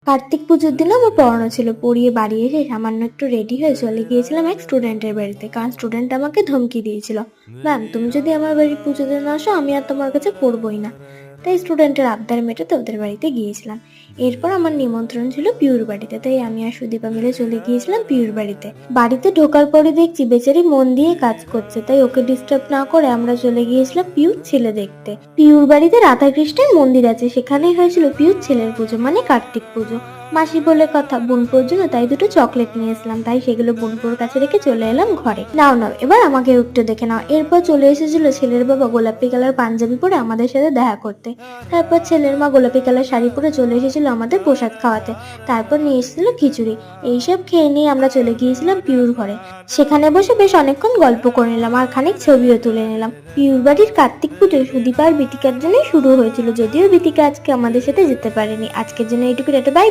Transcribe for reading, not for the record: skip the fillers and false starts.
কার্তিক পুজোর দিন আমার পড়ানো ছিল, পড়িয়ে বাড়ি এসে সামান্য একটু রেডি হয়ে চলে গিয়েছিলাম এক স্টুডেন্টের বাড়িতে। কারণ স্টুডেন্ট আমাকে ধমকি দিয়েছিল, ম্যাম তুমি যদি আমার বাড়ির পুজোতে না আসো আমি আর তোমার কাছে পড়বই না। তাই স্টুডেন্টের আবদার মেটাতে ওদের বাড়িতে গিয়েছিলাম। এরপর আমার নিমন্ত্রণ ছিল পিউর বাড়িতে, তাই আমি আর সুদীপা মিলে চলে গিয়েছিলাম পিউর বাড়িতে। বাড়িতে ঢোকার পরে দেখছি বেচারি মন দিয়ে কাজ করছে, তাই ওকে ডিস্টার্ব না করে আমরা চলে গিয়েছিলাম পিউর ছেলে দেখতে। পিউর বাড়িতে রাধাকৃষ্ণের মন্দির আছে, সেখানেই হয়েছিল পিউর ছেলের পুজো, মানে কার্তিক পুজো। মাসি বলে কথা, বোনপোর জন্য তাই দুটো চকলেট নিয়েছিলাম, তাই সেগুলো বোনপোর কাছে রেখে চলে এলাম ঘরে। নাও নাও এবার আমাকে একটু দেখে নাও। এরপর চলে এসেছিল ছেলের বাবা গোলাপি কালার পাঞ্জাবি পরে আমাদের সাথে দেখা করতে। তারপর ছেলের মা গোলাপি কালার শাড়ি পরে চলে এসেছিল আমাদের প্রসাদ খাওয়াতে। তারপর নিয়ে এসেছিল খিচুড়ি। এইসব খেয়ে নিয়ে আমরা চলে গিয়েছিলাম পিউর ঘরে। সেখানে বসে বেশ অনেকক্ষণ গল্প করে নিলাম আর খানিক ছবিও তুলে নিলাম। পিউর বাড়ির কার্তিক পুজো সুদীপা আর বিতিকার জন্যই শুরু হয়েছিল, যদিও বিতিকা আজকে আমাদের সাথে যেতে পারেনি। আজকের জন্য এইটুকু, এটা বাই।